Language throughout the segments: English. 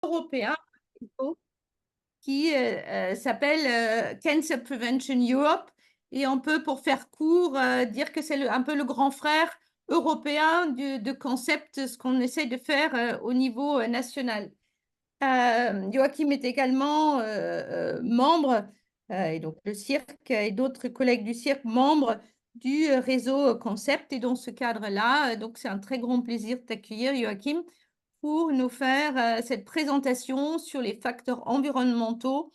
européen qui s'appelle Cancer Prevention Europe. Et on peut, pour faire court, dire que c'est un peu le grand frère européen de Concept, ce qu'on essaie de faire au niveau national. Joachim est également membre, et donc le cirque et d'autres collègues du cirque, membres du réseau Concept. Et dans ce cadre-là, donc c'est un très grand plaisir de t'accueillir, Joachim, pour nous faire cette présentation sur les facteurs environnementaux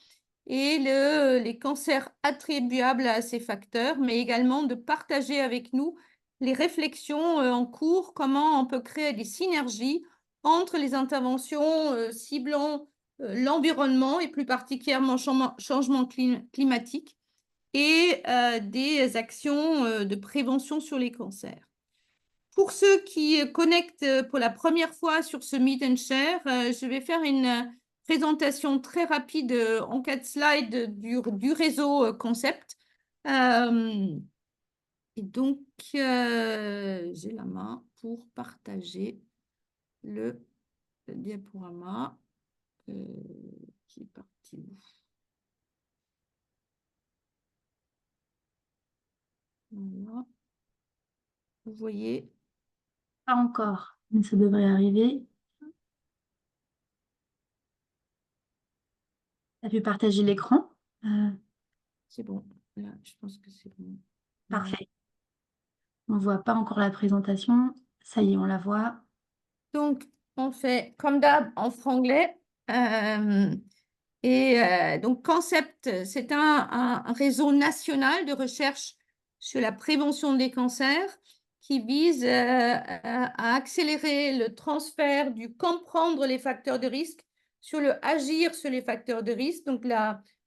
et les cancers attribuables à ces facteurs, mais également de partager avec nous les réflexions en cours, comment on peut créer des synergies entre les interventions ciblant l'environnement et plus particulièrement changement climatique et des actions de prévention sur les cancers. Pour ceux qui connectent pour la première fois sur ce Meet and Share, je vais faire une présentation très rapide en 4 slides du réseau Concept. Et donc, j'ai la main pour partager le diaporama qui est parti. Voilà. Vous voyez? Pas encore, mais ça devrait arriver. Tu as pu partager l'écran? C'est bon. Là, je pense que c'est bon. Parfait. On ne voit pas encore la présentation. Ça y est, on la voit. Donc, on fait comme d'hab en franglais. Donc, Concept, c'est un réseau national de recherche sur la prévention des cancers qui vise à accélérer le transfert du comprendre les facteurs de risque sur le agir sur les facteurs de risque. Donc,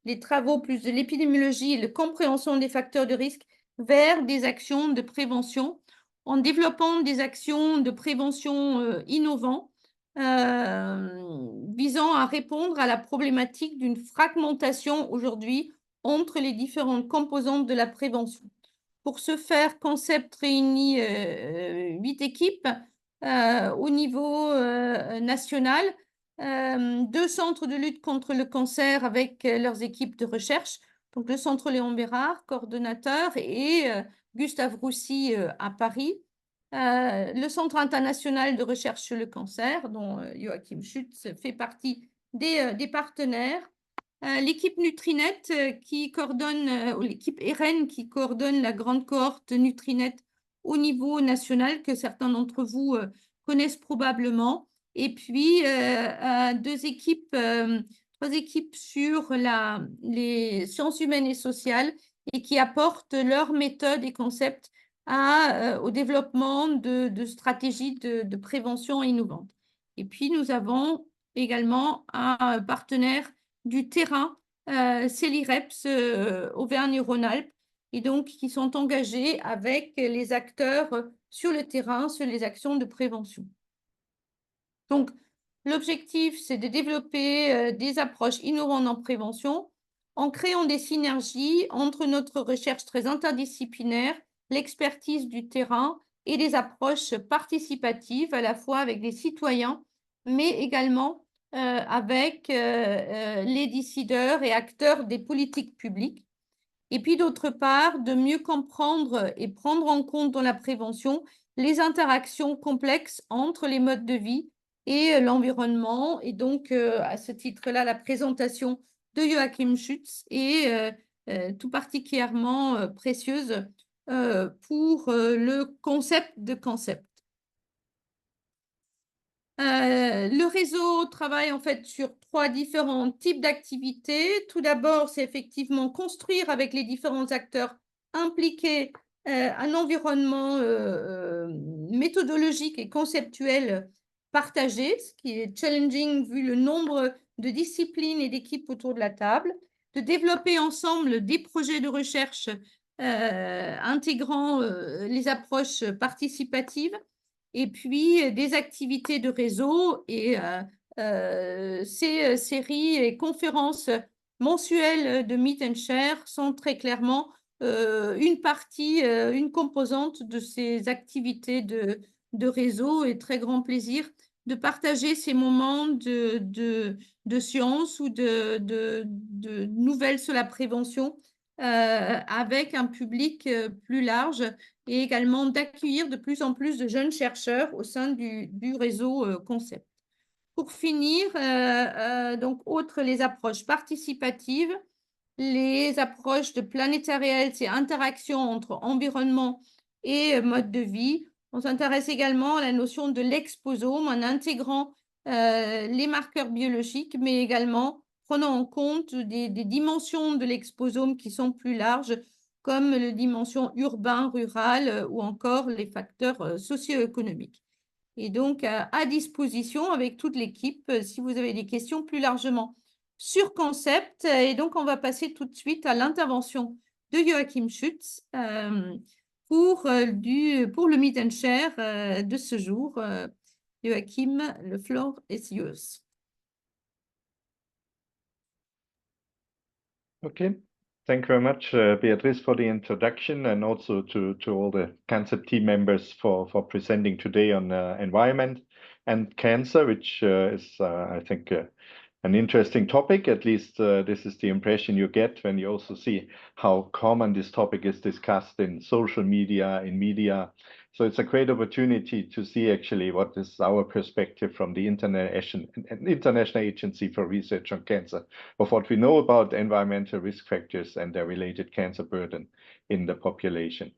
les travaux plus de l'épidémiologie et la compréhension des facteurs de risque vers des actions de prévention en développant des actions de prévention innovantes visant à répondre à la problématique d'une fragmentation aujourd'hui entre les différentes composantes de la prévention. Pour ce faire, Concept réunit 8 équipes au niveau national, 2 centres de lutte contre le cancer avec leurs équipes de recherche, donc le centre Léon Bérard, coordonnateur, et Gustave Roussy à Paris. Le Centre international de recherche sur le cancer, dont Joachim Schüz fait partie des partenaires. L'équipe Nutrinet qui coordonne, ou l'équipe RN qui coordonne la grande cohorte Nutrinet au niveau national, que certains d'entre vous connaissent probablement. Et puis, 3 équipes sur les sciences humaines et sociales et qui apportent leurs méthodes et concepts au développement de stratégies de prévention innovantes. Et puis, nous avons également un partenaire du terrain, c'est l'IREPS Auvergne-Rhône-Alpes, et donc qui sont engagés avec les acteurs sur le terrain, sur les actions de prévention. Donc, l'objectif, c'est de développer des approches innovantes en prévention en créant des synergies entre notre recherche très interdisciplinaire, l'expertise du terrain et des approches participatives, à la fois avec les citoyens, mais également avec les décideurs et acteurs des politiques publiques. Et puis, d'autre part, de mieux comprendre et prendre en compte dans la prévention les interactions complexes entre les modes de vie et l'environnement. Et donc, à ce titre-là, la présentation de Joachim Schüz est tout particulièrement précieuse pour le concept de Concept. Le réseau travaille en fait sur 3 différents types d'activités. Tout d'abord, c'est effectivement construire avec les différents acteurs impliqués un environnement méthodologique et conceptuel partagé, ce qui est challenging vu le nombre de disciplines et d'équipes autour de la table, de développer ensemble des projets de recherche intégrant les approches participatives, et puis des activités de réseau et ces séries et conférences mensuelles de Meet and Share sont très clairement une partie, une composante de ces activités de réseau, et très grand plaisir de partager ces moments de science ou de nouvelles sur la prévention avec un public plus large et également d'accueillir de plus en plus de jeunes chercheurs au sein du réseau Cancept. Pour finir, donc, outre les approches participatives, les approches de planetary health et interaction entre environnement et mode de vie. On s'intéresse également à la notion de l'exposome en intégrant les marqueurs biologiques, mais également prenant en compte des dimensions de l'exposome qui sont plus larges, comme les dimensions urbain, rural ou encore les facteurs socio-économiques. Et donc, à disposition avec toute l'équipe si vous avez des questions plus largement sur Cancept. Et donc, on va passer tout de suite à l'intervention de Joachim Schüz pour le Meet and Share de ce jour. Joachim, le floor is yours. Okay. Thank you very much, Beatrice, for the introduction, and also to all the Cancept team members for presenting today on environment and cancer, which is, I think, an interesting topic. At least this is the impression you get when you also see how common this topic is discussed in social media, in media. So it's a great opportunity to see actually what is our perspective from the International Agency for Research on Cancer, of what we know about environmental risk factors and their related cancer burden in the population.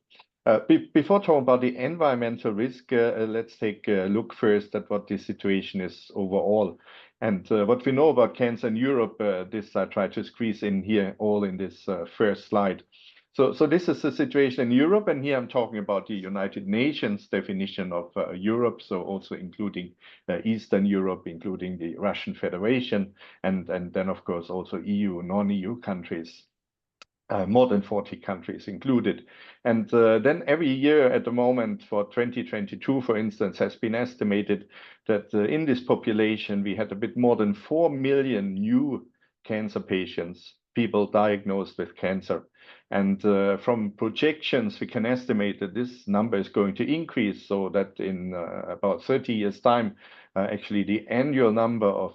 Before talking about the environmental risk, let's take a look first at what the situation is overall. And what we know about cancer in Europe, this I try to squeeze in here all in this first slide. So this is the situation in Europe, and here I'm talking about the United Nations definition of Europe, so also including Eastern Europe, including the Russian Federation, and then of course also EU, non-EU countries. More than 40 countries included. And then every year at the moment for 2022, for instance, has been estimated that in this population, we had a bit more than 4 million new cancer patients, people diagnosed with cancer. And from projections, we can estimate that this number is going to increase, so that in about 30 years' time, actually the annual number of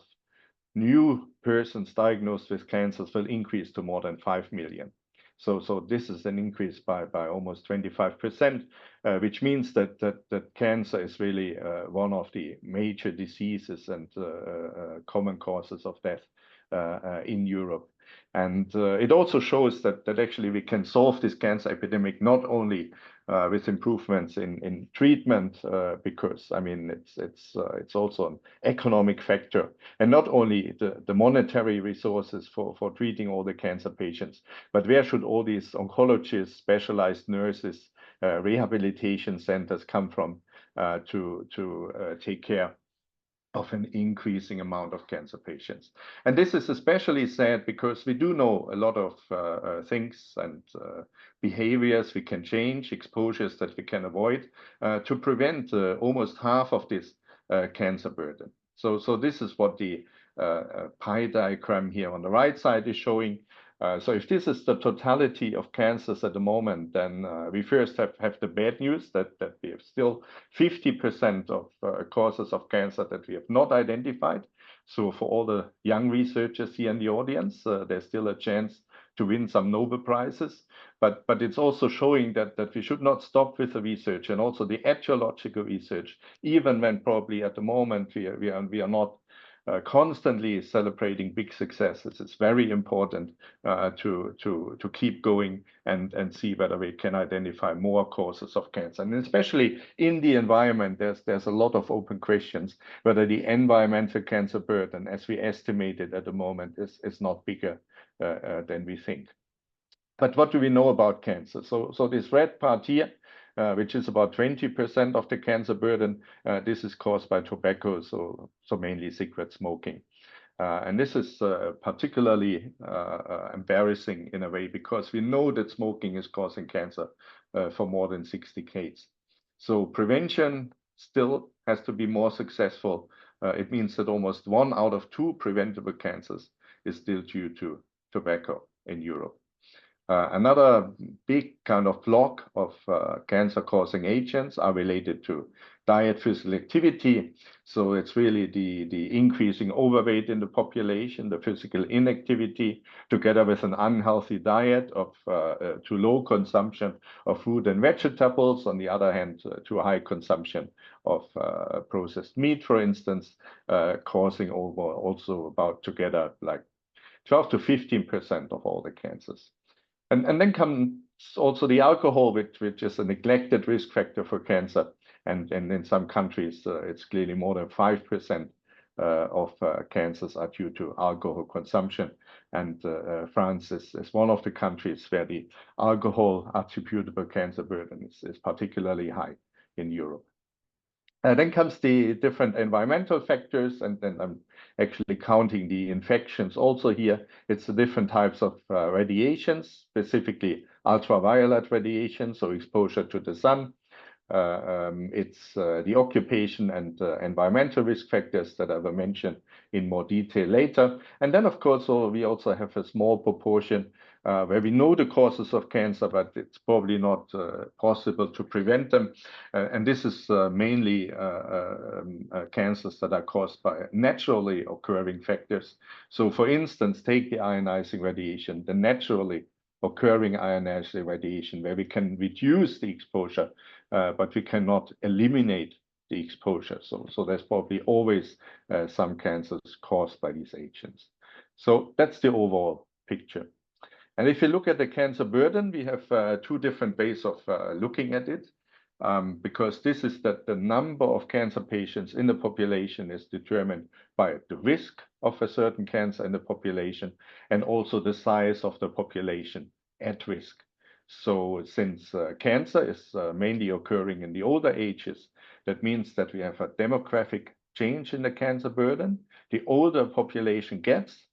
new persons diagnosed with cancers will increase to more than 5 million. So this is an increase by almost 25%, which means that cancer is really one of the major diseases and common causes of death in Europe. And it also shows that actually we can solve this cancer epidemic not only with improvements in treatment, because I mean it's also an economic factor, and not only the monetary resources for treating all the cancer patients, but where should all these oncologists, specialized nurses, rehabilitation centers come from to take care of an increasing amount of cancer patients. And this is especially sad because we do know a lot of things and behaviors we can change, exposures that we can avoid to prevent almost half of this cancer burden. So this is what the pie diagram here on the right side is showing. So if this is the totality of cancers at the moment, then we first have the bad news that we have still 50% of causes of cancer that we have not identified. So for all the young researchers here in the audience, there's still a chance to win some Nobel Prizes. But it's also showing that we should not stop with the research and also the etiological research, even when probably at the moment we are not constantly celebrating big successes. It's very important to keep going and see whether we can identify more causes of cancer. And especially in the environment, there's a lot of open questions whether the environmental cancer burden, as we estimate it at the moment, is not bigger than we think. But what do we know about cancer? So this red part here, which is about 20% of the cancer burden, this is caused by tobacco, so mainly cigarette smoking. And this is particularly embarrassing in a way because we know that smoking is causing cancer for more than 6 decades. So prevention still has to be more successful. It means that almost 1 out of 2 preventable cancers is still due to tobacco in Europe. Another big kind of block of cancer-causing agents are related to diet, physical activity. So it's really the increasing overweight in the population, the physical inactivity, together with an unhealthy diet of too low consumption of fruit and vegetables. On the other hand, too high consumption of processed meat, for instance, causing also about together like 12 to 15% of all the cancers. And then comes also the alcohol, which is a neglected risk factor for cancer. And in some countries, it's clearly more than 5% of cancers are due to alcohol consumption. And France is one of the countries where the alcohol attributable cancer burden is particularly high in Europe. Then comes the different environmental factors, and then I'm actually counting the infections also here. It's the different types of radiations, specifically ultraviolet radiation, so exposure to the sun. It's the occupation and environmental risk factors that I will mention in more detail later. And then, of course, we also have a small proportion where we know the causes of cancer, but it's probably not possible to prevent them. And this is mainly cancers that are caused by naturally occurring factors. So, for instance, take the ionizing radiation, the naturally occurring ionizing radiation, where we can reduce the exposure, but we cannot eliminate the exposure. So there's probably always some cancers caused by these agents. So that's the overall picture. And if you look at the cancer burden, we have two different ways of looking at it, because this is that the number of cancer patients in the population is determined by the risk of a certain cancer in the population and also the size of the population at risk. So since cancer is mainly occurring in the older ages, that means that we have a demographic change in the cancer burden. The older population gets,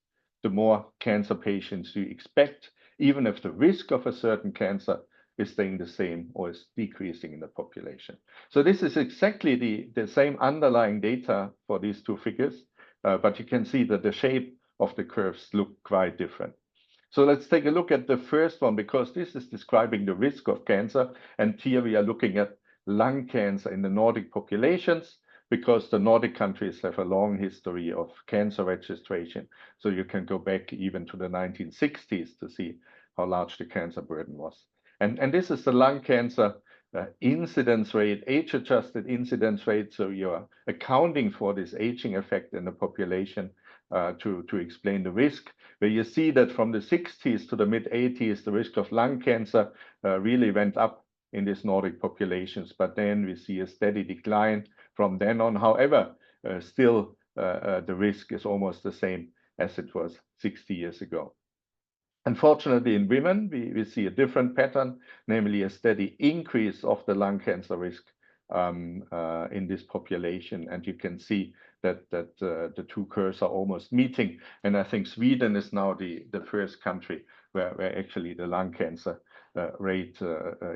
the more cancer patients you expect, even if the risk of a certain cancer is staying the same or is decreasing in the population. So this is exactly the same underlying data for these two figures, but you can see that the shape of the curves look quite different. So let's take a look at the first one, because this is describing the risk of cancer. And here we are looking at lung cancer in the Nordic populations, because the Nordic countries have a long history of cancer registration. So you can go back even to the 1960s to see how large the cancer burden was. And this is the lung cancer incidence rate, age-adjusted incidence rate. So you're accounting for this aging effect in the population to explain the risk, where you see that from the 60s to the mid-80s, the risk of lung cancer really went up in these Nordic populations. But then we see a steady decline from then on. However, still the risk is almost the same as it was 60 years ago. Unfortunately, in women, we see a different pattern, namely a steady increase of the lung cancer risk in this population. And you can see that the two curves are almost meeting. And I think Sweden is now the first country where actually the lung cancer rate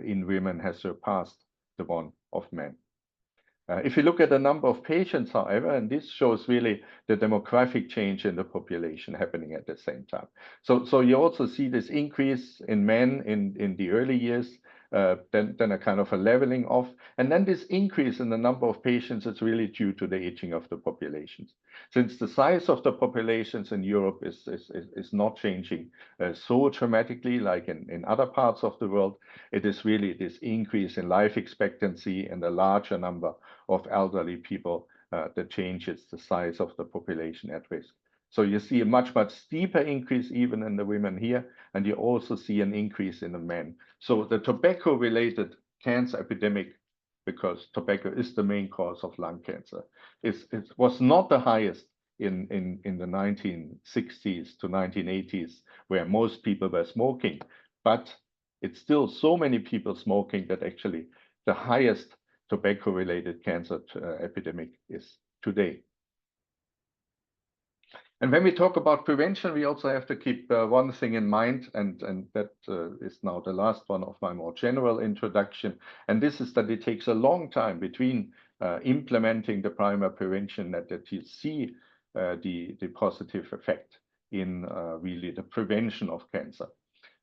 in women has surpassed the one of men. If you look at the number of patients, however, and this shows really the demographic change in the population happening at the same time. So you also see this increase in men in the early years, then a kind of a leveling off. And then this increase in the number of patients is really due to the aging of the populations. Since the size of the populations in Europe is not changing so dramatically like in other parts of the world, it is really this increase in life expectancy and a larger number of elderly people that changes the size of the population at risk. So you see a much steeper increase even in the women here, and you also see an increase in the men. So the tobacco-related cancer epidemic, because tobacco is the main cause of lung cancer, it was not the highest in the 1960s to 1980s, where most people were smoking, but it's still so many people smoking that actually the highest tobacco-related cancer epidemic is today. And when we talk about prevention, we also have to keep one thing in mind, and that is now the last one of my more general introduction. And this is that it takes a long time between implementing the primary prevention that you see the positive effect in really the prevention of cancer.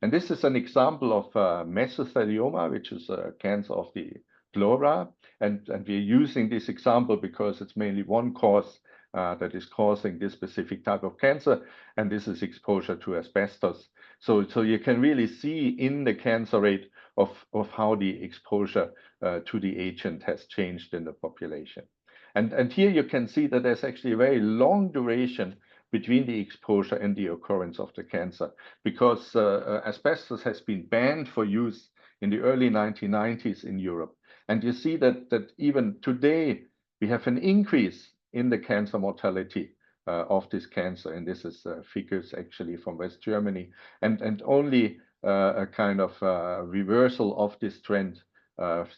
And this is an example of mesothelioma, which is a cancer of the pleura. And we're using this example because it's mainly one cause that is causing this specific type of cancer, and this is exposure to asbestos. So you can really see in the cancer rate of how the exposure to the agent has changed in the population. And here you can see that there's actually a very long duration between the exposure and the occurrence of the cancer, because asbestos has been banned for use in the early 1990s in Europe. And you see that even today, we have an increase in the cancer mortality of this cancer. And this is figures actually from West Germany, and only a kind of reversal of this trend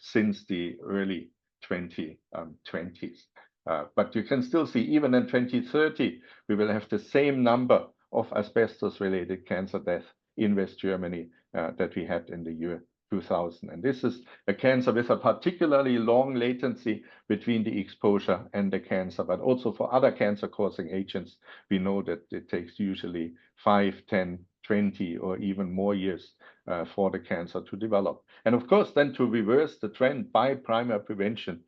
since the early 2020s. But you can still see, even in 2030, we will have the same number of asbestos-related cancer deaths in West Germany that we had in the year 2000. And this is a cancer with a particularly long latency between the exposure and the cancer. But also for other cancer-causing agents, we know that it takes usually 5, 10, 20, or even more years for the cancer to develop. And of course, then to reverse the trend by primary prevention,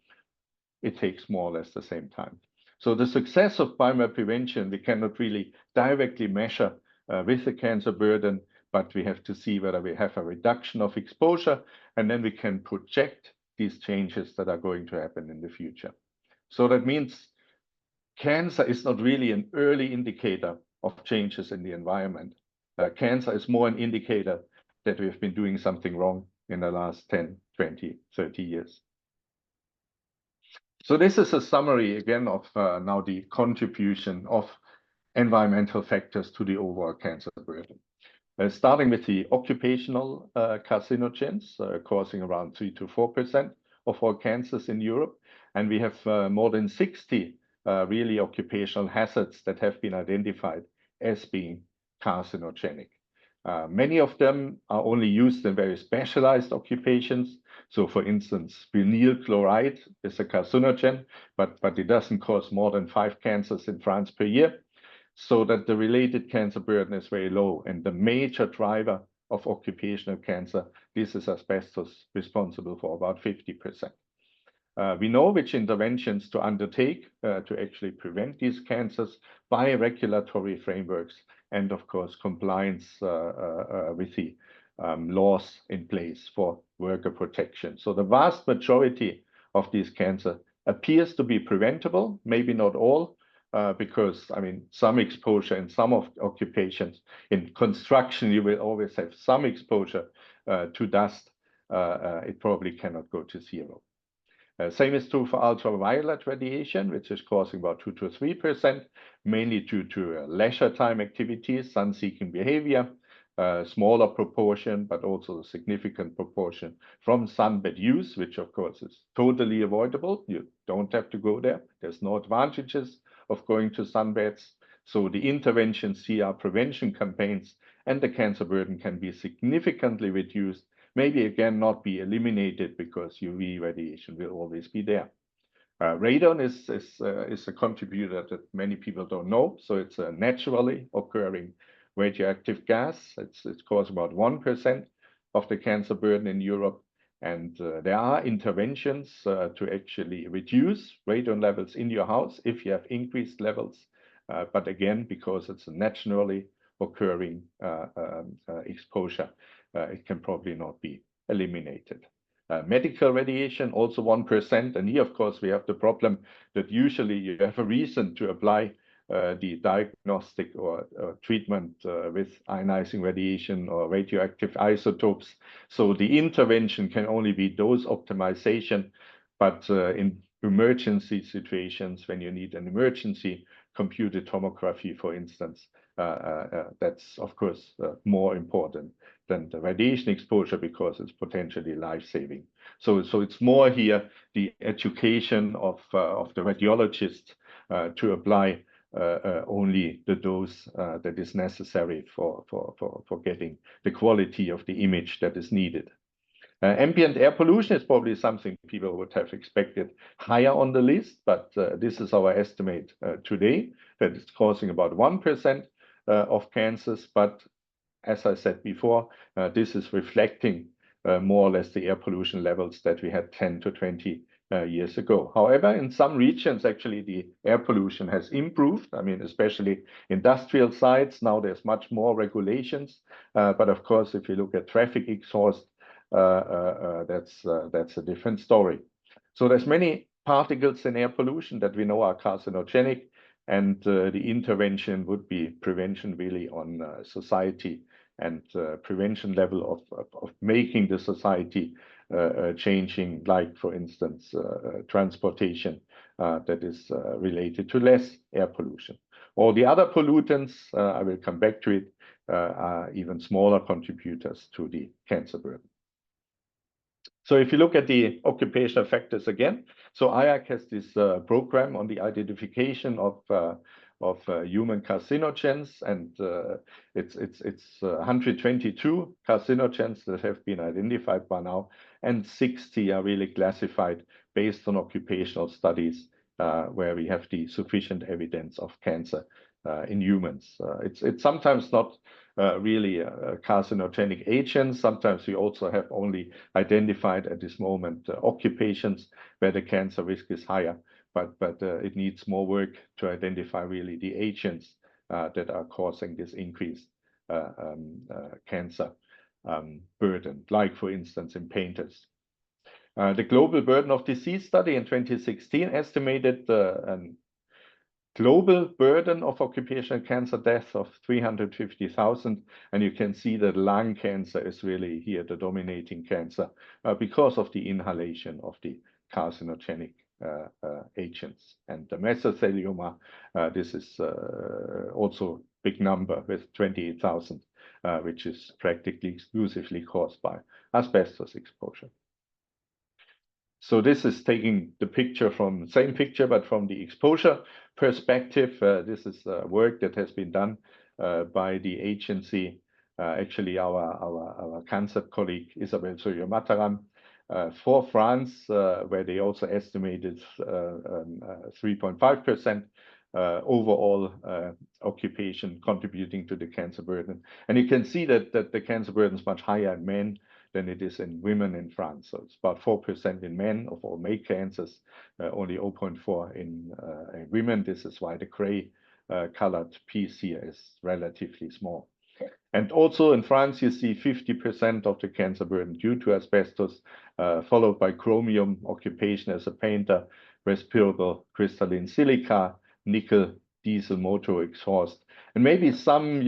it takes more or less the same time. So the success of primary prevention, we cannot really directly measure with the cancer burden, but we have to see whether we have a reduction of exposure, and then we can project these changes that are going to happen in the future. So that means cancer is not really an early indicator of changes in the environment. Cancer is more an indicator that we've been doing something wrong in the last 10, 20, 30 years. So this is a summary again of now the contribution of environmental factors to the overall cancer burden. Starting with the occupational carcinogens, causing around 3 to 4% of all cancers in Europe. And we have more than 60 really occupational hazards that have been identified as being carcinogenic. Many of them are only used in very specialized occupations. So for instance, vinyl chloride is a carcinogen, but it doesn't cause more than 5 cancers in France per year. So that the related cancer burden is very low. And the major driver of occupational cancer, this is asbestos, responsible for about 50%. We know which interventions to undertake to actually prevent these cancers by regulatory frameworks and, of course, compliance with the laws in place for worker protection. So the vast majority of these cancers appears to be preventable, maybe not all, because, I mean, some exposure in some of occupations. In construction, you will always have some exposure to dust. It probably cannot go to zero. Same is true for ultraviolet radiation, which is causing about 2 to 3%, mainly due to leisure time activities, sun-seeking behavior, smaller proportion, but also a significant proportion from sunbed use, which of course is totally avoidable. You don't have to go there. There's no advantages of going to sunbeds. So the interventions here are prevention campaigns, and the cancer burden can be significantly reduced. Maybe again not be eliminated because UV radiation will always be there. Radon is a contributor that many people don't know. So it's a naturally occurring radioactive gas. It's caused about 1% of the cancer burden in Europe. And there are interventions to actually reduce radon levels in your house if you have increased levels. But again, because it's a naturally occurring exposure, it can probably not be eliminated. Medical radiation, also 1%. And here, of course, we have the problem that usually you have a reason to apply the diagnostic or treatment with ionizing radiation or radioactive isotopes. So the intervention can only be dose optimization, but in emergency situations, when you need an emergency computed tomography, for instance, that's of course more important than the radiation exposure because it's potentially life-saving. So it's more here the education of the radiologist to apply only the dose that is necessary for getting the quality of the image that is needed. Ambient air pollution is probably something people would have expected higher on the list, but this is our estimate today, that it's causing about 1% of cancers. But as I said before, this is reflecting more or less the air pollution levels that we had 10 to 20 years ago. However, in some regions, actually, the air pollution has improved. I mean, especially industrial sites. Now there's much more regulations. But of course, if you look at traffic exhaust, that's a different story. So there's many particles in air pollution that we know are carcinogenic, and the intervention would be prevention really on society and prevention level of making the society changing, like, for instance, transportation that is related to less air pollution. All the other pollutants, I will come back to it, are even smaller contributors to the cancer burden. So if you look at the occupational factors again, so IAC has this program on the identification of human carcinogens, and it's 122 carcinogens that have been identified by now, and 60 are really classified based on occupational studies where we have the sufficient evidence of cancer in humans. It's sometimes not really carcinogenic agents. Sometimes we also have only identified at this moment occupations where the cancer risk is higher, but it needs more work to identify really the agents that are causing this increased cancer burden, like, for instance, in painters. The Global Burden of Disease study in 2016 estimated global burden of occupational cancer death of 350,000, and you can see that lung cancer is really here the dominating cancer because of the inhalation of the carcinogenic agents. And the mesothelioma, this is also big number with 28,000, which is practically exclusively caused by asbestos exposure. So this is taking the picture from same picture, but from the exposure perspective. This is work that has been done by the agency. Actually, our Cancept colleague Isabelle Soyo-Mataram for France, where they also estimated 3.5% overall occupation contributing to the cancer burden. And you can see that the cancer burden is much higher in men than it is in women in France. So it's about 4% in men of all male cancers, only 0.4 in women. This is why the gray colored piece here is relatively small. And also in France, you see 50% of the cancer burden due to asbestos, followed by chromium, occupation as a painter, respirable crystalline silica, nickel, diesel motor exhaust, and maybe some,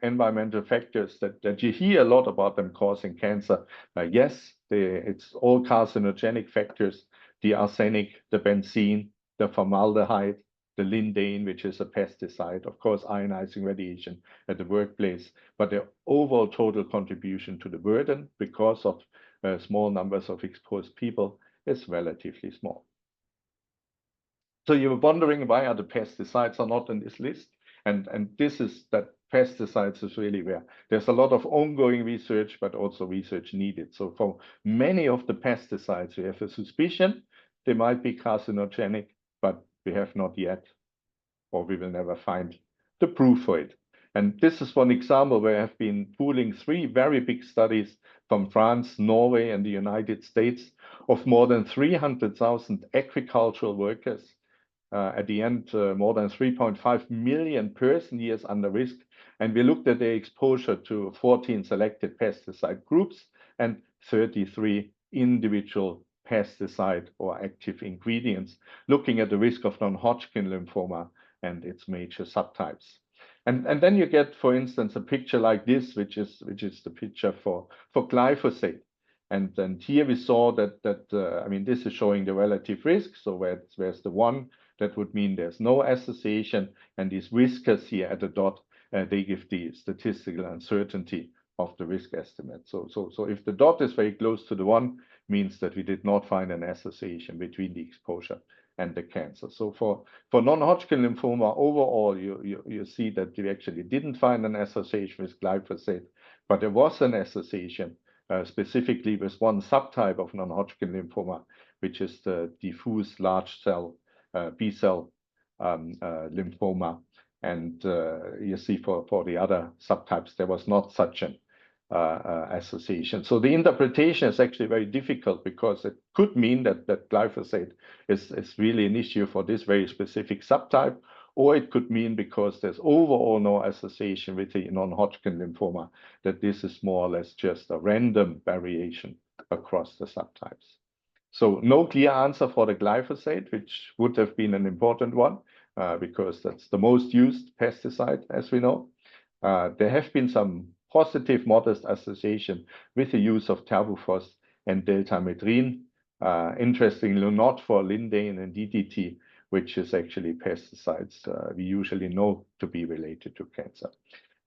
environmental factors that you hear a lot about them causing cancer. Yes, it's all carcinogenic factors: the arsenic, the benzene, the formaldehyde, the lindane, which is a pesticide, of course, ionizing radiation at the workplace. But the overall total contribution to the burden, because of small numbers of exposed people, is relatively small. So you're wondering why the pesticides are not on this list, and this is that pesticides is really where there's a lot of ongoing research, but also research needed. So for many of the pesticides, we have a suspicion they might be carcinogenic, but we have not yet, or we will never find the proof for it. And this is one example where I've been pooling 3 very big studies from France, Norway, and the United States of more than 300,000 agricultural workers. At the end, more than 3.5 million person years under risk. And we looked at their exposure to 14 selected pesticide groups and 33 individual pesticide or active ingredients, looking at the risk of non-Hodgkin lymphoma and its major subtypes. And then you get, for instance, a picture like this, which is the picture for glyphosate. And here we saw that I mean, this is showing the relative risk. So where's the 1? That would mean there's no association, and these whiskers here at the dot, they give the statistical uncertainty of the risk estimate. So if the dot is very close to the 1, means that we did not find an association between the exposure and the cancer. So for non-Hodgkin lymphoma overall, you see that we actually didn't find an association with glyphosate, but there was an association specifically with one subtype of non-Hodgkin lymphoma, which is the diffuse large cell B-cell lymphoma. And you see for the other subtypes, there was not such an association. So the interpretation is actually very difficult because it could mean that glyphosate is really an issue for this very specific subtype, or it could mean because there's overall no association with the non-Hodgkin lymphoma, that this is more or less just a random variation across the subtypes. So no clear answer for the glyphosate, which would have been an important one, because that's the most used pesticide, as we know. There have been some positive modest association with the use of terbufos and deltamethrin. Interestingly, not for lindane and DDT, which is actually pesticides we usually know to be related to cancer.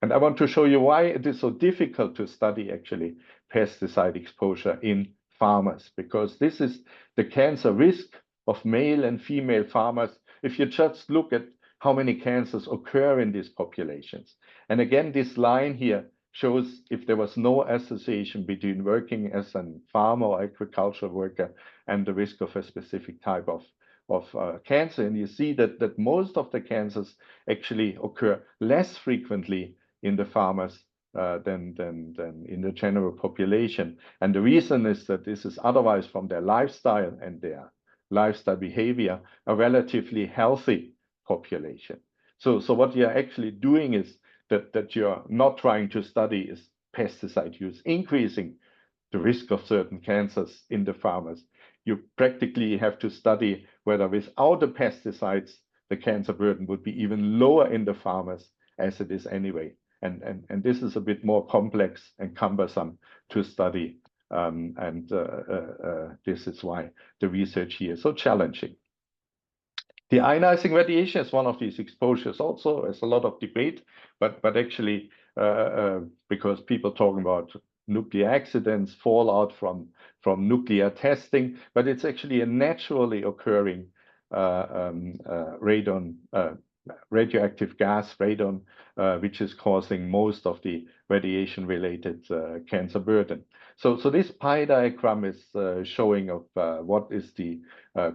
And I want to show you why it is so difficult to study actually pesticide exposure in farmers, because this is the cancer risk of male and female farmers if you just look at how many cancers occur in these populations. And again, this line here shows if there was no association between working as a farmer or agricultural worker and the risk of a specific type of cancer. And you see that most of the cancers actually occur less frequently in the farmers than in the general population. And the reason is that this is otherwise from their lifestyle and their lifestyle behavior, a relatively healthy population. So what you're actually doing is that you're not trying to study is pesticide use increasing the risk of certain cancers in the farmers. You practically have to study whether without the pesticides, the cancer burden would be even lower in the farmers as it is anyway. And this is a bit more complex and cumbersome to study. This is why the research here is so challenging. The ionizing radiation is one of these exposures also. There's a lot of debate, but actually, because people talking about nuclear accidents, fallout from nuclear testing, but it's actually a naturally occurring radioactive gas, radon, which is causing most of the radiation-related cancer burden. So this pie diagram is showing of what is the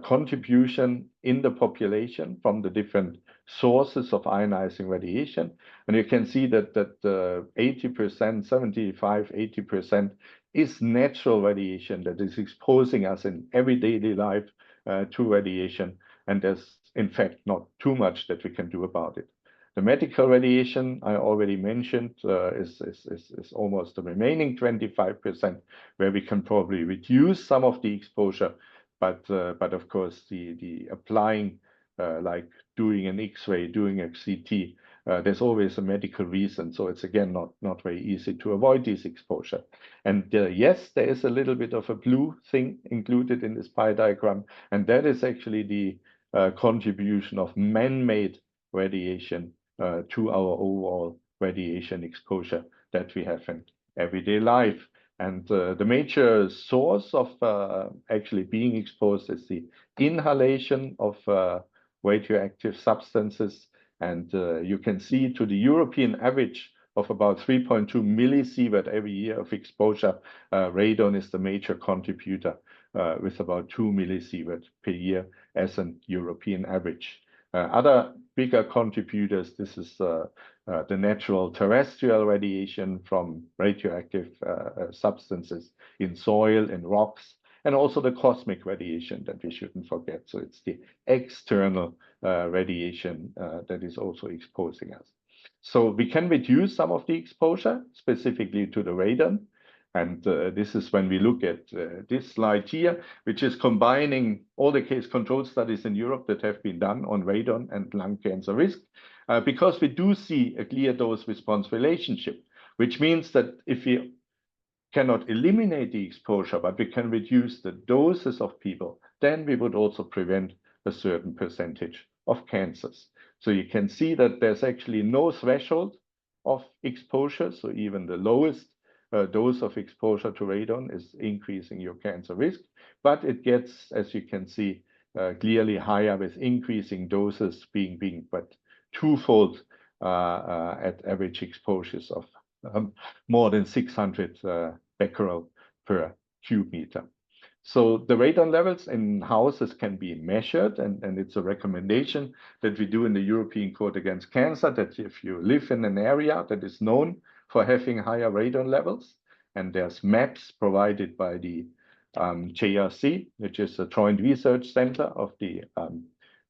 contribution in the population from the different sources of ionizing radiation. And you can see that 80%, 75, 80% is natural radiation that is exposing us in every daily life to radiation. And there's, in fact, not too much that we can do about it. The medical radiation I already mentioned is almost the remaining 25%, where we can probably reduce some of the exposure. But of course, the applying, like doing an X-ray, doing a CT, there's always a medical reason. So it's again not very easy to avoid this exposure. And yes, there is a little bit of a blue thing included in this pie diagram, and that is actually the contribution of man-made radiation to our overall radiation exposure that we have in everyday life. And the major source of actually being exposed is the inhalation of radioactive substances. And you can see to the European average of about 3.2 millisievert every year of exposure, radon is the major contributor with about 2 millisievert per year as an European average. Other bigger contributors, this is the natural terrestrial radiation from radioactive substances in soil and rocks, and also the cosmic radiation that we shouldn't forget. So it's the external radiation that is also exposing us. So we can reduce some of the exposure, specifically to the radon. And this is when we look at this slide here, which is combining all the case control studies in Europe that have been done on radon and lung cancer risk, because we do see a clear dose-response relationship, which means that if we cannot eliminate the exposure, but we can reduce the doses of people, then we would also prevent a certain percentage of cancers. So you can see that there's actually no threshold of exposure. So even the lowest dose of exposure to radon is increasing your cancer risk, but it gets, as you can see, clearly higher with increasing doses being but twofold at average exposures of more than 600 becquerel per cube meter. So the radon levels in houses can be measured, and it's a recommendation that we do in the European Court Against Cancer, that if you live in an area that is known for having higher radon levels, and there's maps provided by the JRC, which is a joint research center of the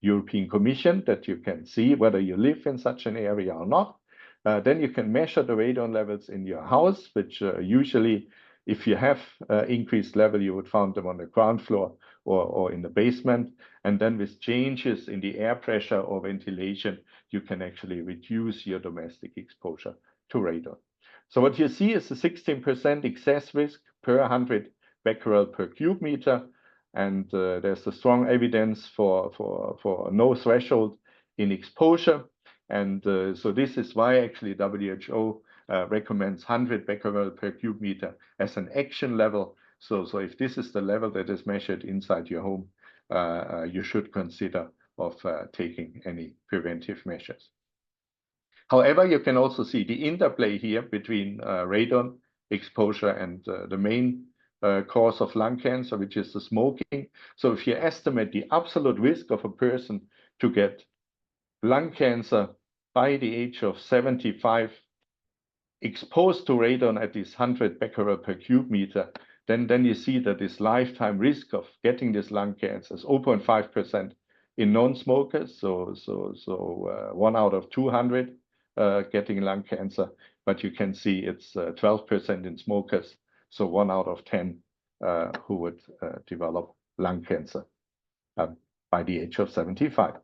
European Commission, that you can see whether you live in such an area or not. Then you can measure the radon levels in your house, which usually, if you have increased level, you would find them on the ground floor or in the basement. And then with changes in the air pressure or ventilation, you can actually reduce your domestic exposure to radon. So what you see is a 16% excess risk per 100 becquerel per cube meter. And there's a strong evidence for no threshold in exposure. And so this is why actually WHO recommends 100 becquerel per cube meter as an action level. So if this is the level that is measured inside your home, you should consider of taking any preventive measures. However, you can also see the interplay here between radon exposure and the main cause of lung cancer, which is the smoking. So if you estimate the absolute risk of a person to get lung cancer by the age of 75, exposed to radon at this 100 becquerel per cube meter, then you see that this lifetime risk of getting this lung cancer is 0.5% in non-smokers. So 1 out of 200 getting lung cancer, but you can see it's 12% in smokers. So 1 out of 10 who would develop lung cancer by the age of 75.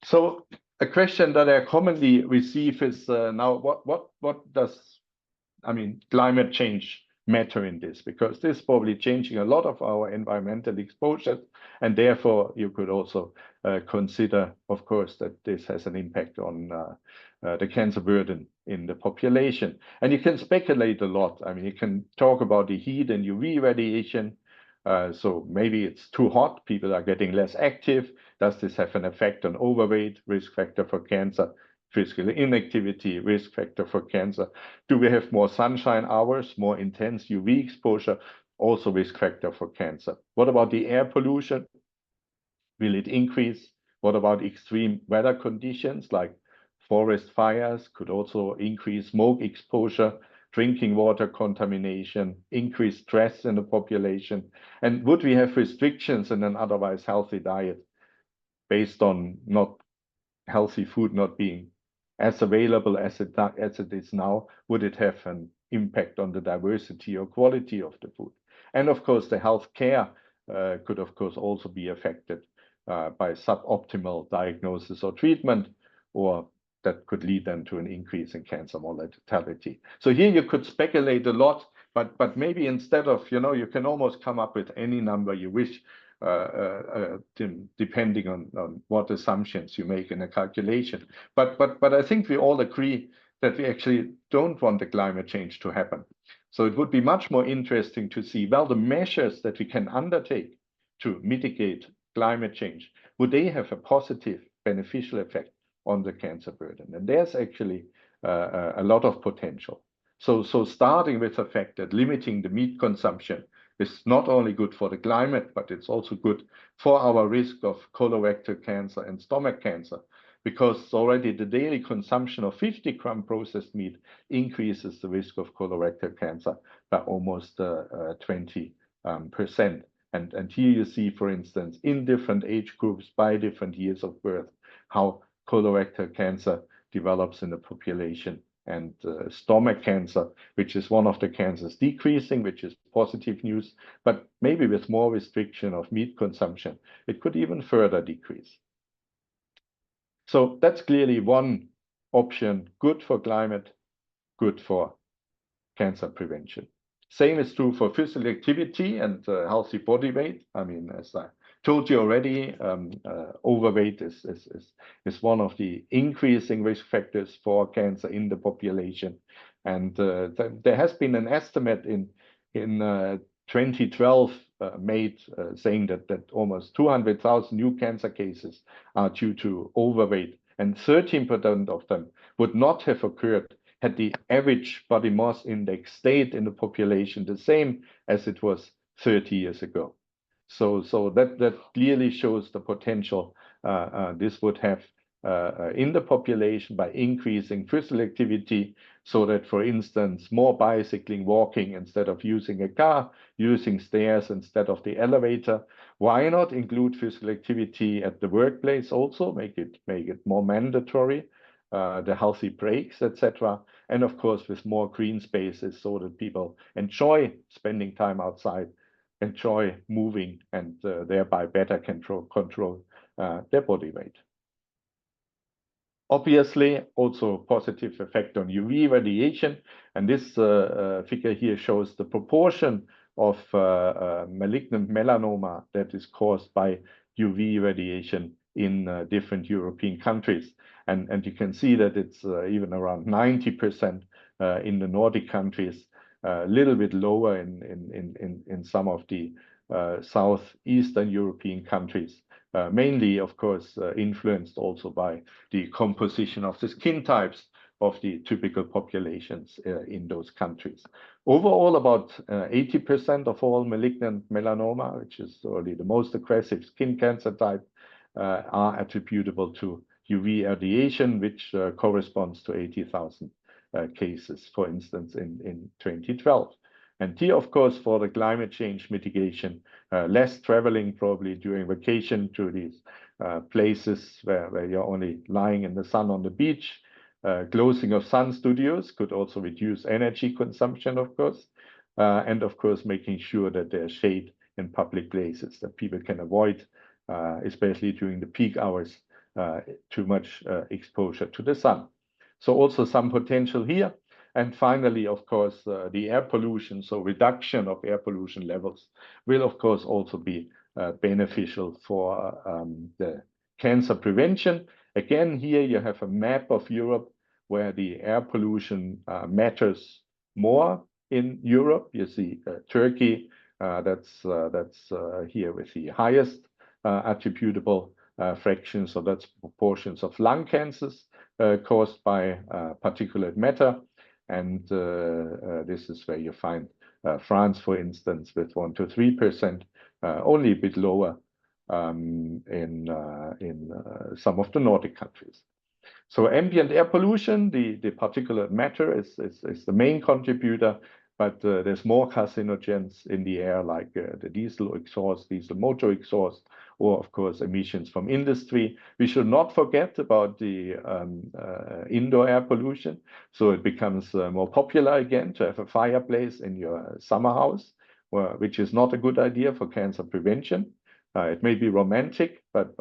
So a question that I commonly receive is now what does, I mean, climate change matter in this? Because this is probably changing a lot of our environmental exposures, and therefore you could also consider, of course, that this has an impact on the cancer burden in the population. And you can speculate a lot. I mean, you can talk about the heat and UV radiation. So maybe it's too hot, people are getting less active. Does this have an effect on overweight, risk factor for cancer? Physical inactivity, risk factor for cancer. Do we have more sunshine hours, more intense UV exposure? Also risk factor for cancer. What about the air pollution? Will it increase? What about extreme weather conditions like forest fires? Could also increase smoke exposure, drinking water contamination, increased stress in the population. And would we have restrictions in an otherwise healthy diet based on not healthy food not being as available as it is now? Would it have an impact on the diversity or quality of the food? And of course, the health care could of course also be affected by suboptimal diagnosis or treatment, or that could lead then to an increase in cancer mortality. So here you could speculate a lot, but maybe instead of, you can almost come up with any number you wish, depending on what assumptions you make in a calculation. But I think we all agree that we actually don't want the climate change to happen. So it would be much more interesting to see, well, the measures that we can undertake to mitigate climate change, would they have a positive beneficial effect on the cancer burden? And there's actually a lot of potential. So starting with the fact that limiting the meat consumption is not only good for the climate, but it's also good for our risk of colorectal cancer and stomach cancer, because already the daily consumption of 50 gram processed meat increases the risk of colorectal cancer by almost 20%. And here you see, for instance, in different age groups by different years of birth, how colorectal cancer develops in the population, and stomach cancer, which is one of the cancers, decreasing, which is positive news, but maybe with more restriction of meat consumption, it could even further decrease. So that's clearly one option, good for climate, good for cancer prevention. Same is true for physical activity and healthy body weight. I mean, as I told you already, overweight is one of the increasing risk factors for cancer in the population. And there has been an estimate in 2012 made saying that almost 200,000 new cancer cases are due to overweight, and 13% of them would not have occurred had the average body mass index stayed in the population the same as it was 30 years ago. So that clearly shows the potential this would have in the population by increasing physical activity, so that, for instance, more bicycling, walking instead of using a car, using stairs instead of the elevator. Why not include physical activity at the workplace also, make it more mandatory, the healthy breaks, etc. And of course, with more green spaces, so that people enjoy spending time outside, enjoy moving, and thereby better control their body weight. Obviously, also positive effect on UV radiation, and this figure here shows the proportion of malignant melanoma that is caused by UV radiation in different European countries. And you can see that it's even around 90% in the Nordic countries, a little bit lower in some of the southeastern European countries. Mainly, of course, influenced also by the composition of the skin types of the typical populations in those countries. Overall, about 80% of all malignant melanoma, which is already the most aggressive skin cancer type, are attributable to UV radiation, which corresponds to 80,000 cases, for instance, in 2012. And here, of course, for the climate change mitigation, less traveling probably during vacation to these places where you're only lying in the sun on the beach. Closing of sun studios could also reduce energy consumption, of course. And of course, making sure that there's shade in public places, that people can avoid, especially during the peak hours, too much exposure to the sun. So also some potential here. And finally, of course, the air pollution, so reduction of air pollution levels will, of course, also be beneficial for the cancer prevention. Again, here you have a map of Europe where the air pollution matters more in Europe. You see Turkey, that's here with the highest attributable fraction, so that's proportions of lung cancers caused by particulate matter. And this is where you find France, for instance, with 1 to 3%, only a bit lower in some of the Nordic countries. So ambient air pollution, the particulate matter is the main contributor, but there's more carcinogens in the air, like the diesel exhaust, diesel motor exhaust, or of course emissions from industry. We should not forget about the indoor air pollution. So it becomes more popular again to have a fireplace in your summer house, which is not a good idea for cancer prevention. It may be romantic, but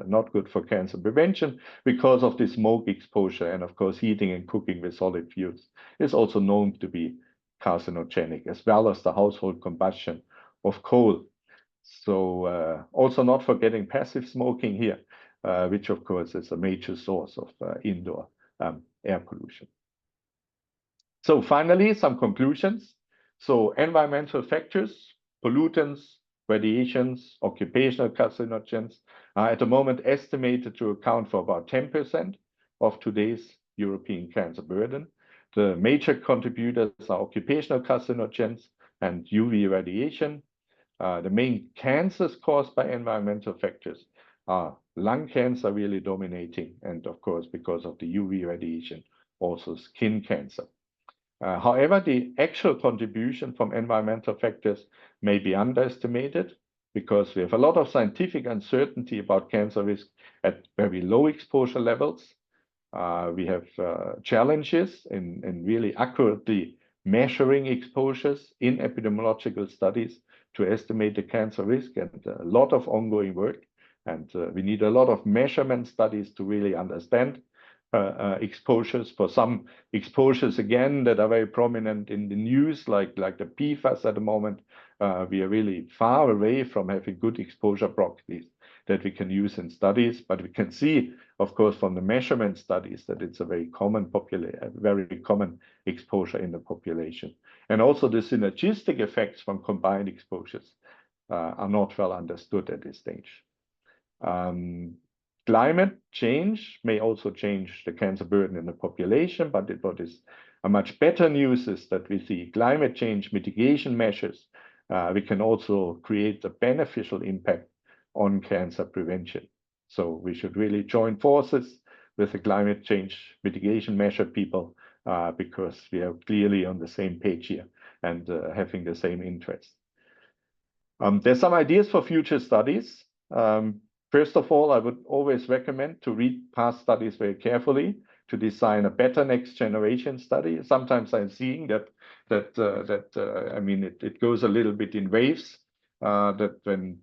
not good for cancer prevention because of the smoke exposure, and of course heating and cooking with solid fuels is also known to be carcinogenic, as well as the household combustion of coal. So also not forgetting passive smoking here, which of course is a major source of indoor air pollution. So finally, some conclusions. So environmental factors, pollutants, radiations, occupational carcinogens are at the moment estimated to account for about 10% of today's European cancer burden. The major contributors are occupational carcinogens and UV radiation. The main cancers caused by environmental factors are lung cancer really dominating, and of course, because of the UV radiation, also skin cancer. However, the actual contribution from environmental factors may be underestimated because we have a lot of scientific uncertainty about cancer risk at very low exposure levels. We have challenges in really accurately measuring exposures in epidemiological studies to estimate the cancer risk, and a lot of ongoing work. And we need a lot of measurement studies to really understand exposures. For some exposures, again, that are very prominent in the news, like the PFAS at the moment, we are really far away from having good exposure proxies that we can use in studies. But we can see, of course, from the measurement studies that it's a very common exposure in the population. And also the synergistic effects from combined exposures are not well understood at this stage. Climate change may also change the cancer burden in the population, but what is a much better news is that we see climate change mitigation measures we can also create a beneficial impact on cancer prevention. So we should really join forces with the climate change mitigation measure people, because we are clearly on the same page here and having the same interest. There's some ideas for future studies. First of all, I would always recommend to read past studies very carefully to design a better next generation study. Sometimes I'm seeing that I mean, it goes a little bit in waves, that when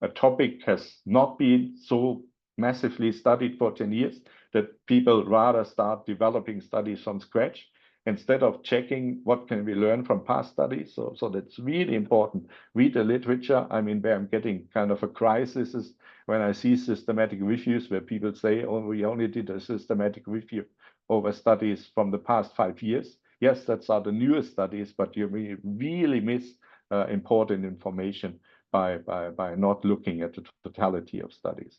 a topic has not been so massively studied for 10 years, that people rather start developing studies from scratch instead of checking what can we learn from past studies. So that's really important. Read the literature. I mean, where I'm getting kind of a crisis is when I see systematic reviews where people say, oh, we only did a systematic review over studies from the past 5 years. Yes, that's are the newest studies, but you really miss important information by not looking at the totality of studies.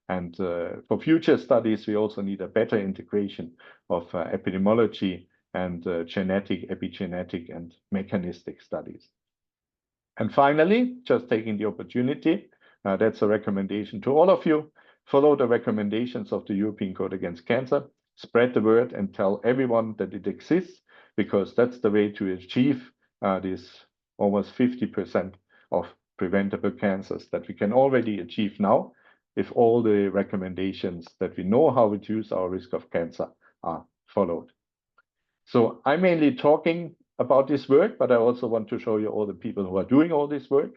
And for future studies, we also need a better integration of epidemiology and genetic, epigenetic, and mechanistic studies. And finally, just taking the opportunity, that's a recommendation to all of you. Follow the recommendations of the European Code Against Cancer, spread the word and tell everyone that it exists, because that's the way to achieve this almost 50% of preventable cancers that we can already achieve now if all the recommendations that we know how to reduce our risk of cancer are followed. So I'm mainly talking about this work, but I also want to show you all the people who are doing all this work.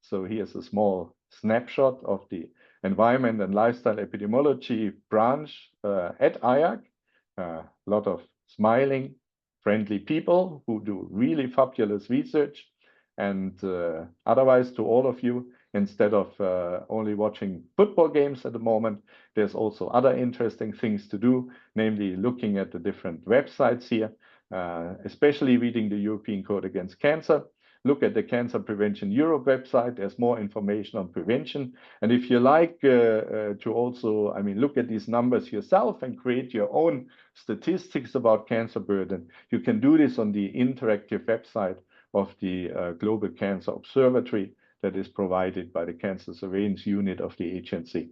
So here's a small snapshot of the environment and lifestyle epidemiology branch at IAC. A lot of smiling, friendly people who do really fabulous research. And otherwise, to all of you, instead of only watching football games at the moment, there's also other interesting things to do, namely looking at the different websites here, especially reading the European Code Against Cancer. Look at the Cancer Prevention Europe website. There's more information on prevention. And if you like to also, I mean, look at these numbers yourself and create your own statistics about cancer burden, you can do this on the interactive website of the Global Cancer Observatory that is provided by the Cancer Surveillance Unit of the agency.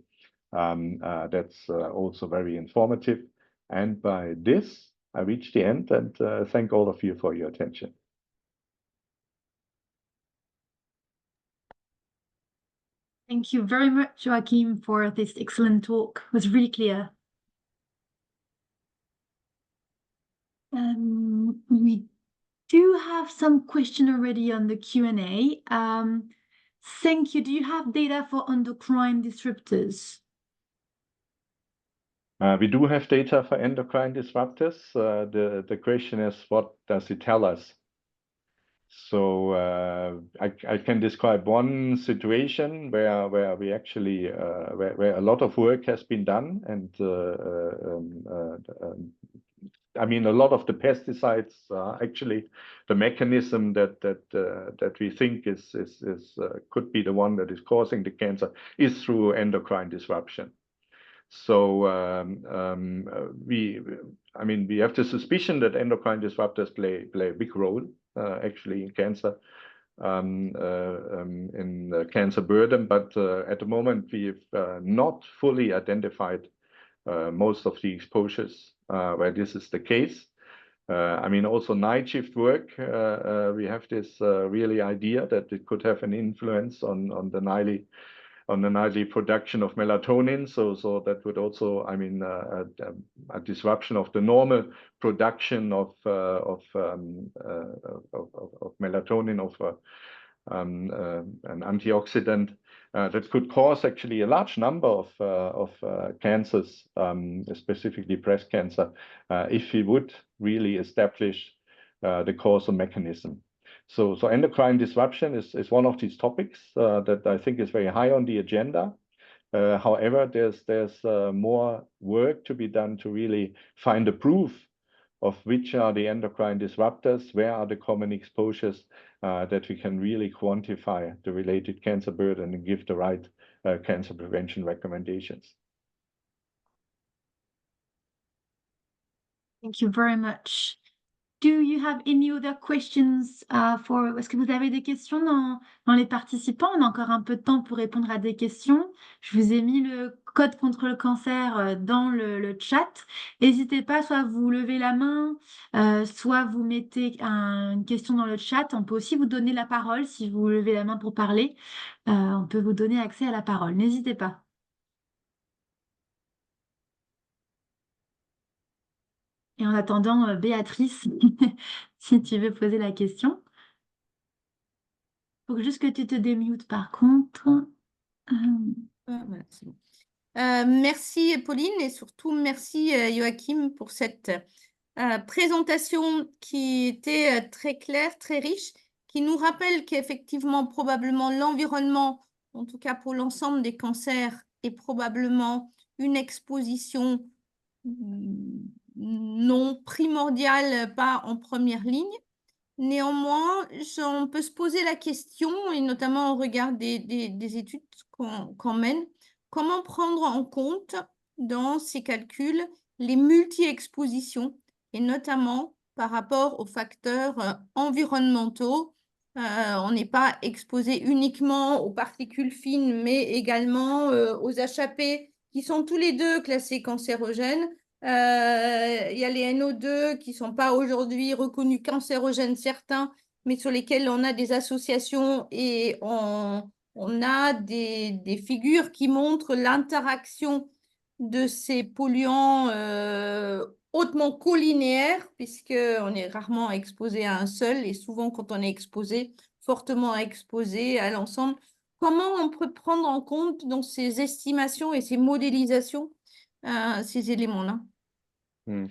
That's also very informative. And by this, I reach the end, and thank all of you for your attention. Thank you very much, Joachim, for this excellent talk. It was really clear. We do have some question already on the Q&A. Thank you. Do you have data for endocrine disruptors? We do have data for endocrine disruptors. The question is, what does it tell us? So I can describe one situation where we actually where a lot of work has been done, and I mean, a lot of the pesticides actually the mechanism that we think is could be the one that is causing the cancer is through endocrine disruption. So I mean, we have the suspicion that endocrine disruptors play a big role actually in cancer, in cancer burden. But at the moment, we've not fully identified most of the exposures where this is the case. I mean, also night shift work, we have this really idea that it could have an influence on the nightly production of melatonin. So that would also, I mean, a disruption of the normal production of melatonin, of an antioxidant that could cause actually a large number of cancers, specifically breast cancer, if we would really establish the causal mechanism. So endocrine disruption is one of these topics that I think is very high on the agenda. However, there's more work to be done to really find the proof of which are the endocrine disruptors, where are the common exposures, that we can really quantify the related cancer burden and give the right cancer prevention recommendations. Thank you very much. do you have any other questions Est-ce que vous avez des questions dans les participants? On a encore un peu de temps pour répondre à des questions. Je vous ai mis le code contre le cancer dans le chat. N'hésitez pas, soit vous levez la main, soit vous mettez une question dans le chat. On peut aussi vous donner la parole si vous levez la main pour parler. On peut vous donner accès à la parole. N'hésitez pas. Et en attendant, Béatrice, si tu veux poser la question. Faut juste que tu te démutes par contre. Voilà, c'est bon. Merci Pauline et surtout merci Joachim pour cette présentation qui était très claire, très riche, qui nous rappelle qu'effectivement probablement l'environnement, en tout cas pour l'ensemble des cancers, est probablement une exposition non primordiale, pas en première ligne. Néanmoins, on peut se poser la question, et notamment au regard des études qu'on mène, comment prendre en compte dans ces calculs les multi-expositions, et notamment par rapport aux facteurs environnementaux. On n'est pas exposé uniquement aux particules fines, mais également aux HAP, qui sont tous les deux classés cancérogènes. Il y a les NO2 qui ne sont pas aujourd'hui reconnus cancérogènes certains, mais sur lesquels on a des associations et on a des figures qui montrent l'interaction de ces polluants hautement collinéaires, puisqu'on est rarement exposé à un seul, et souvent quand on est exposé, fortement exposé à l'ensemble. Comment on peut prendre en compte dans ces estimations et ces modélisations ces éléments-là? I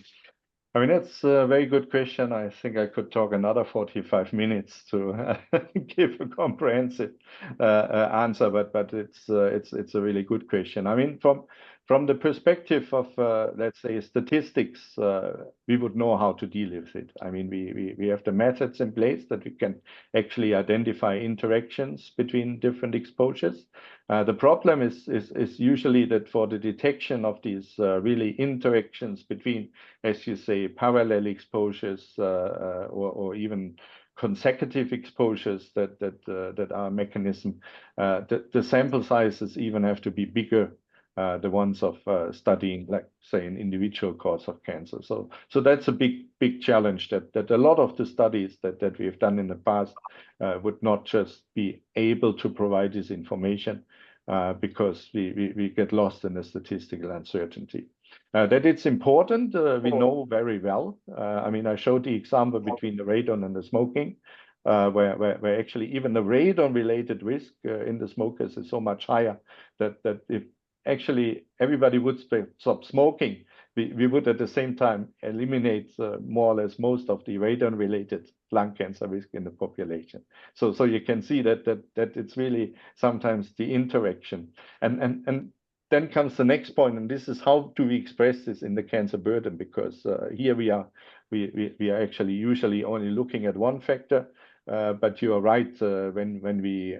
mean, that's a very good question. I think I could talk another 45 minutes to give a comprehensive answer, but it's a really good question. I mean, from the perspective of let's say statistics, we would know how to deal with it. I mean, we have the methods in place that we can actually identify interactions between different exposures. The problem is usually that for the detection of these really interactions between, as you say, parallel exposures or even consecutive exposures that are a mechanism, the sample sizes even have to be bigger, the ones of studying, like say, an individual cause of cancer. So that's a big challenge that a lot of the studies that we have done in the past would not just be able to provide this information because we get lost in the statistical uncertainty. That it's important, we know very well. I mean, I showed the example between the radon and the smoking, where actually even the radon-related risk in the smokers is so much higher that if actually everybody would stop smoking, we would at the same time eliminate more or less most of the radon-related lung cancer risk in the population. So you can see that it's really sometimes the interaction. And then comes the next point, and this is how do we express this in the cancer burden? Because here we are actually usually only looking at one factor, but you are right when we,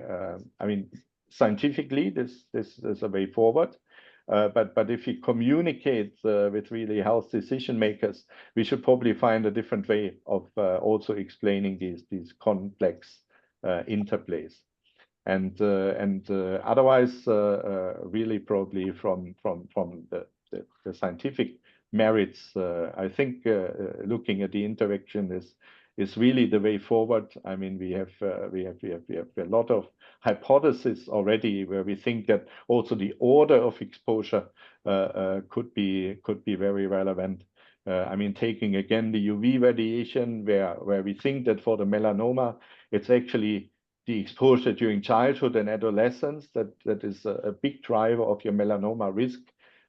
I mean, scientifically this is a way forward. But if we communicate with really health decision makers, we should probably find a different way of also explaining these complex interplays. And otherwise, really probably from the scientific merits, I think looking at the interaction is really the way forward. I mean, we have a lot of hypotheses already where we think that also the order of exposure could be very relevant. I mean, taking again the UV radiation, where we think that for the melanoma, it's actually the exposure during childhood and adolescence that is a big driver of your melanoma risk.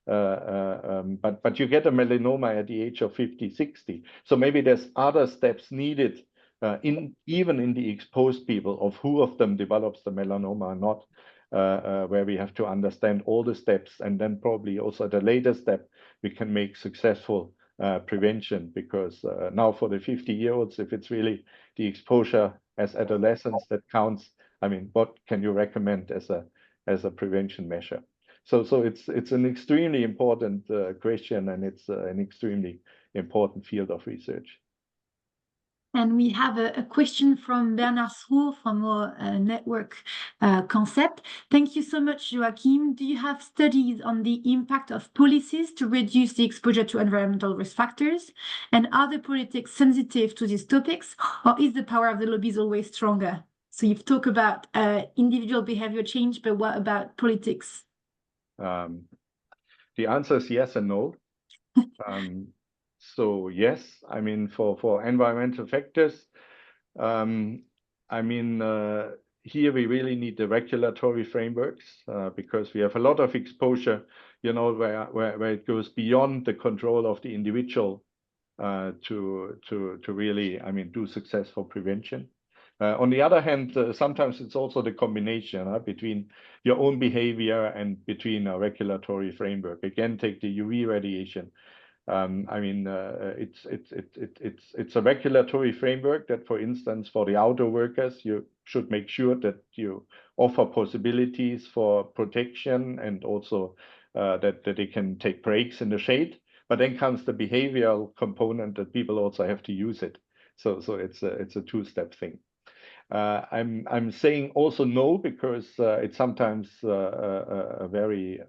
But you get a melanoma at the age of 50, 60. So maybe there's other steps needed even in the exposed people, of who of them develops the melanoma or not, where we have to understand all the steps, and then probably also at a later step we can make successful prevention, because now for the 50-year-olds, if it's really the exposure as adolescents that counts, I mean, what can you recommend as a prevention measure? So it's an extremely important question, and it's an extremely important field of research. And we have a question from Bernard Srour from our network Cancept. Thank you so much, Joachim. Do you have studies on the impact of policies to reduce the exposure to environmental risk factors? And are the politics sensitive to these topics, or is the power of the lobbies always stronger? So you've talked about individual behavior change, but what about politics? The answer is yes and no. So yes, I mean, for environmental factors, I mean, here we really need the regulatory frameworks because we have a lot of exposure, you know, where it goes beyond the control of the individual to really, I mean, do successful prevention. On the other hand, sometimes it's also the combination between your own behavior and between a regulatory framework. Again, take the UV radiation. I mean, it's a regulatory framework that, for instance, for the outdoor workers, you should make sure that you offer possibilities for protection and also that they can take breaks in the shade. But then comes the behavioral component that people also have to use it. So it's a two-step thing. I'm saying also no because it's sometimes a very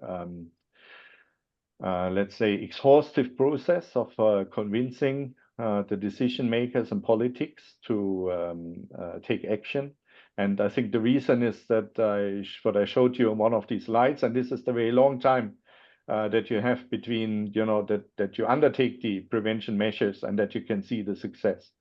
let's say, exhaustive process of convincing the decision makers and politics to take action. And I think the reason is that what I showed you on one of these slides, and this is the very long time that you have between, you know, that you undertake the prevention measures and that you can see the success.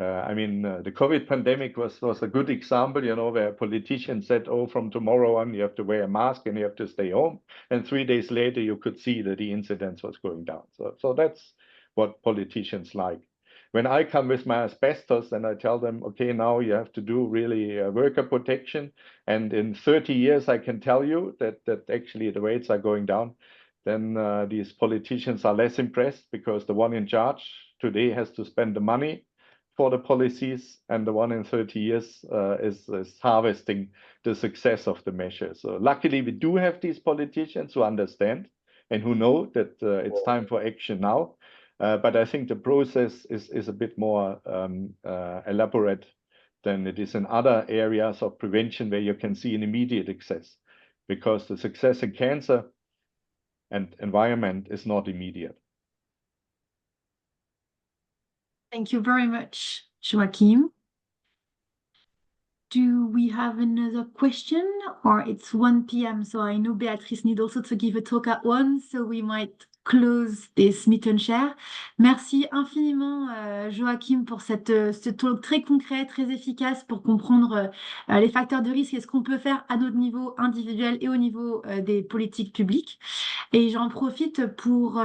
I mean, the COVID pandemic was a good example, you know, where politicians said, oh, from tomorrow on, you have to wear a mask and you have to stay home. And 3 days later, you could see that the incidence was going down. So that's what politicians like. When I come with my asbestos and I tell them, okay, now you have to do really worker protection. And in 30 years, I can tell you that actually the rates are going down. Then these politicians are less impressed because the one in charge today has to spend the money for the policies, and the one in 30 years is harvesting the success of the measure. So luckily, we do have these politicians who understand and who know that it's time for action now. But I think the process is a bit more elaborate than it is in other areas of prevention where you can see an immediate success, because the success in cancer and environment is not immediate. Thank you very much, Joachim. Do we have another question? Or it's 1 p.m. So I know Beatrice needs also to give a talk at 1, so we might close this meet and share. Merci infiniment, Joachim, pour ce talk très concret, très efficace pour comprendre les facteurs de risque et ce qu'on peut faire à notre niveau individuel et au niveau des politiques publiques. Et j'en profite pour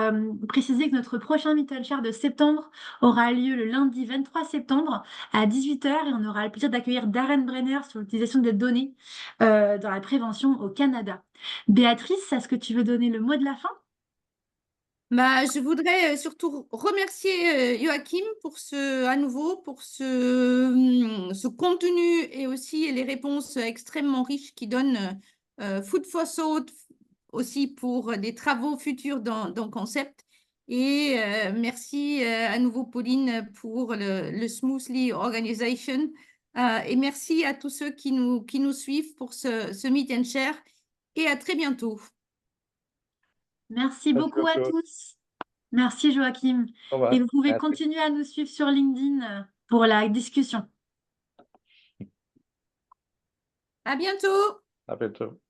préciser que notre prochain meet and share de septembre aura lieu le lundi 23 septembre à 18 h et on aura le plaisir d'accueillir Darren Brenner sur l'utilisation des données dans la prévention au Canada. Béatrice, est-ce que tu veux donner le mot de la fin? Bah, je voudrais surtout remercier Joachim pour à nouveau pour ce contenu et aussi les réponses extrêmement riches qui donnent food for thought aussi pour des travaux futurs dans Concept. Et merci à nouveau Pauline pour le Smoothly Organization. Et merci à tous ceux qui nous suivent pour ce Meet and Share. Et à très bientôt. Merci beaucoup à tous. Merci Joachim. Et vous pouvez continuer à nous suivre sur LinkedIn pour la discussion. À bientôt. À bientôt.